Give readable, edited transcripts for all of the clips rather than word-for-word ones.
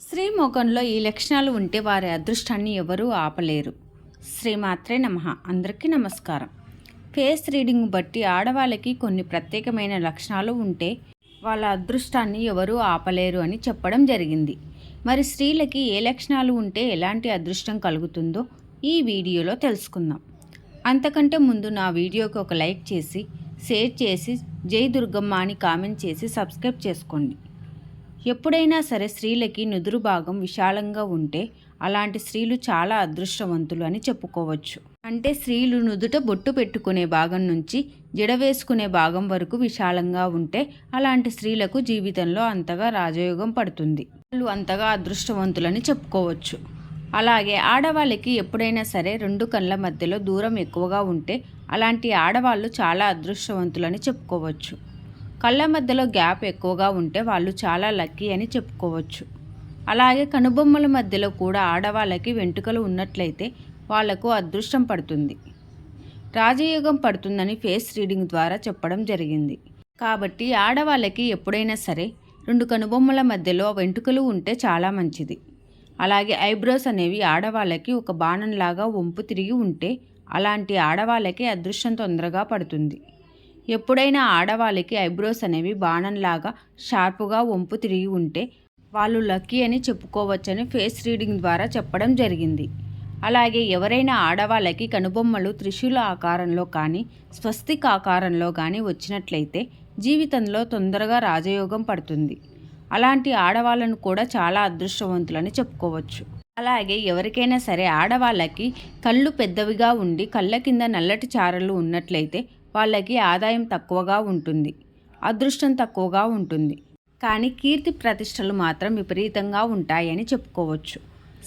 స్త్రీ మొఖంలో ఈ లక్షణాలు ఉంటే వారి అదృష్టాన్ని ఎవరూ ఆపలేరు. శ్రీమాత్రే నమః. అందరికీ నమస్కారం. ఫేస్ రీడింగ్ బట్టి ఆడవాళ్ళకి కొన్ని ప్రత్యేకమైన లక్షణాలు ఉంటే వాళ్ళ అదృష్టాన్ని ఎవరూ ఆపలేరు అని చెప్పడం జరిగింది. మరి స్త్రీలకి ఏ లక్షణాలు ఉంటే ఎలాంటి అదృష్టం కలుగుతుందో ఈ వీడియోలో తెలుసుకుందాం. అంతకంటే ముందు నా వీడియోకి ఒక లైక్ చేసి, షేర్ చేసి, జై దుర్గమ్మ అని కామెంట్ చేసి సబ్స్క్రైబ్ చేసుకోండి. ఎప్పుడైనా సరే స్త్రీలకి నుదురు భాగం విశాలంగా ఉంటే అలాంటి స్త్రీలు చాలా అదృష్టవంతులు అని చెప్పుకోవచ్చు. అంటే స్త్రీలు నుదుట బొట్టు పెట్టుకునే భాగం నుంచి జడ వేసుకునే భాగం వరకు విశాలంగా ఉంటే అలాంటి స్త్రీలకు జీవితంలో అంతగా రాజయోగం పడుతుంది. వాళ్ళు అంతగా అదృష్టవంతులని చెప్పుకోవచ్చు. అలాగే ఆడవాళ్ళకి ఎప్పుడైనా సరే రెండు కళ్ళ మధ్యలో దూరం ఎక్కువగా ఉంటే అలాంటి ఆడవాళ్ళు చాలా అదృష్టవంతులని చెప్పుకోవచ్చు. కళ్ళ మధ్యలో గ్యాప్ ఎక్కువగా ఉంటే వాళ్ళు చాలా లక్కీ అని చెప్పుకోవచ్చు. అలాగే కనుబొమ్మల మధ్యలో కూడా ఆడవాళ్ళకి వెంట్రుకలు ఉన్నట్లయితే వాళ్లకు అదృష్టం పడుతుంది, రాజయోగం పడుతుందని ఫేస్ రీడింగ్ ద్వారా చెప్పడం జరిగింది. కాబట్టి ఆడవాళ్ళకి ఎప్పుడైనా సరే రెండు కనుబొమ్మల మధ్యలో వెంట్రుకలు ఉంటే చాలా మంచిది. అలాగే ఐబ్రోస్ అనేవి ఆడవాళ్ళకి ఒక బాణంలాగా వంపు తిరిగి ఉంటే అలాంటి ఆడవాళ్ళకి అదృష్టం తొందరగా పడుతుంది. ఎప్పుడైనా ఆడవాళ్ళకి ఐబ్రోస్ అనేవి బాణంలాగా షార్పుగా వంపు తిరిగి ఉంటే వాళ్ళు లక్కీ అని చెప్పుకోవచ్చని ఫేస్ రీడింగ్ ద్వారా చెప్పడం జరిగింది. అలాగే ఎవరైనా ఆడవాళ్ళకి కనుబొమ్మలు త్రిశూల ఆకారంలో కానీ స్వస్తిక్ ఆకారంలో కానీ వచ్చినట్లయితే జీవితంలో తొందరగా రాజయోగం పడుతుంది. అలాంటి ఆడవాళ్ళను కూడా చాలా అదృష్టవంతులని చెప్పుకోవచ్చు. అలాగే ఎవరికైనా సరే ఆడవాళ్ళకి కళ్ళు పెద్దవిగా ఉండి కళ్ళ కింద నల్లటి చారలు ఉన్నట్లయితే వాళ్ళకి ఆదాయం తక్కువగా ఉంటుంది, అదృష్టం తక్కువగా ఉంటుంది. కానీ కీర్తి ప్రతిష్టలు మాత్రం విపరీతంగా ఉంటాయని చెప్పుకోవచ్చు.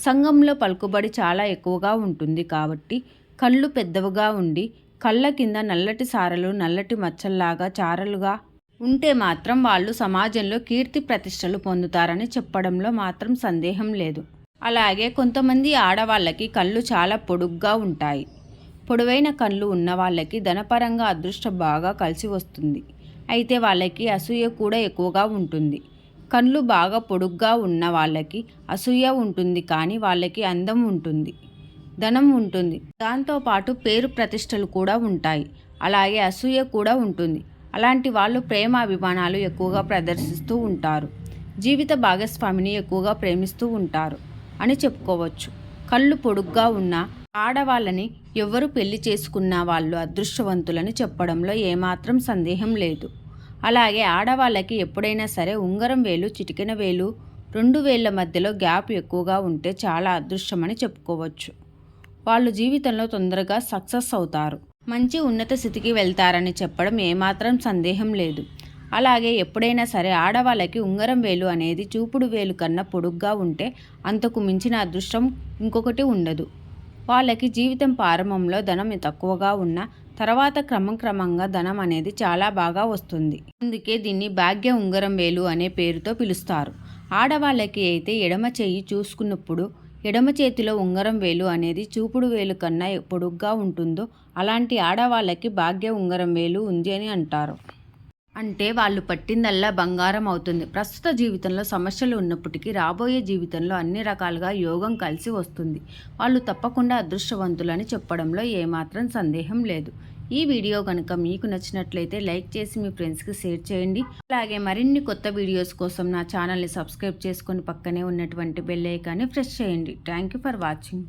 సంఘంలో పలుకుబడి చాలా ఎక్కువగా ఉంటుంది. కాబట్టి కళ్ళు పెద్దవిగా ఉండి కళ్ళ కింద నల్లటి సారలు నల్లటి మచ్చల్లాగా చారలుగా ఉంటే మాత్రం వాళ్ళు సమాజంలో కీర్తి ప్రతిష్టలు పొందుతారని చెప్పడంలో మాత్రం సందేహం లేదు. అలాగే కొంతమంది ఆడవాళ్ళకి కళ్ళు చాలా పొడుగ్గా ఉంటాయి. పొడవైన కళ్ళు ఉన్న వాళ్ళకి ధనపరంగా అదృష్టం బాగా కలిసి వస్తుంది. అయితే వాళ్ళకి అసూయ కూడా ఎక్కువగా ఉంటుంది. కళ్ళు బాగా పొడుగ్గా ఉన్న వాళ్ళకి అసూయ ఉంటుంది, కానీ వాళ్ళకి అందం ఉంటుంది, ధనం ఉంటుంది, దాంతోపాటు పేరు ప్రతిష్టలు కూడా ఉంటాయి. అలాగే అసూయ కూడా ఉంటుంది. అలాంటి వాళ్ళు ప్రేమ అభిమానాలు ఎక్కువగా ప్రదర్శిస్తూ ఉంటారు. జీవిత భాగస్వామిని ఎక్కువగా ప్రేమిస్తూ ఉంటారు అని చెప్పుకోవచ్చు. కళ్ళు పొడుగ్గా ఉన్న ఆడవాళ్ళని ఎవరు పెళ్లి చేసుకున్న వాళ్ళు అదృష్టవంతులని చెప్పడంలో ఏమాత్రం సందేహం లేదు. అలాగే ఆడవాళ్ళకి ఎప్పుడైనా సరే ఉంగరం వేలు, చిటికెన వేలు, రెండు వేళ్ల మధ్యలో గ్యాప్ ఎక్కువగా ఉంటే చాలా అదృష్టమని చెప్పుకోవచ్చు. వాళ్ళు జీవితంలో తొందరగా సక్సెస్ అవుతారు, మంచి ఉన్నత స్థితికి వెళ్తారని చెప్పడం ఏమాత్రం సందేహం లేదు. అలాగే ఎప్పుడైనా సరే ఆడవాళ్ళకి ఉంగరం వేలు అనేది చూపుడు వేలు కన్నా పొడుగ్గా ఉంటే అంతకు మించిన అదృష్టం ఇంకొకటి ఉండదు. వాళ్ళకి జీవితం ప్రారంభంలో ధనం తక్కువగా ఉన్న తర్వాత క్రమంగా ధనం అనేది చాలా బాగా వస్తుంది. అందుకే దీన్ని భాగ్య ఉంగరం వేలు అనే పేరుతో పిలుస్తారు. ఆడవాళ్ళకి అయితే ఎడమ చెయ్యి చూసుకున్నప్పుడు ఎడమ చేతిలో ఉంగరం వేలు అనేది చూపుడు వేలు కన్నా పొడుగ్గా ఉంటుందో అలాంటి ఆడవాళ్ళకి భాగ్య ఉంగరం వేలు ఉంది అని అంటారు. అంటే వాళ్ళు పట్టిందల్లా బంగారం అవుతుంది. ప్రస్తుత జీవితంలో సమస్యలు ఉన్నప్పటికీ రాబోయే జీవితంలో అన్ని రకాలుగా యోగం కలిసి వస్తుంది. వాళ్ళు తప్పకుండా అదృష్టవంతులని చెప్పడంలో ఏమాత్రం సందేహం లేదు. ఈ వీడియో కనుక మీకు నచ్చినట్లయితే లైక్ చేసి మీ ఫ్రెండ్స్కి షేర్ చేయండి. అలాగే మరిన్ని కొత్త వీడియోస్ కోసం నా ఛానల్ని సబ్స్క్రైబ్ చేసుకొని పక్కనే ఉన్నటువంటి బెల్ ఐకాన్ని ప్రెస్ చేయండి. Thank you for watching.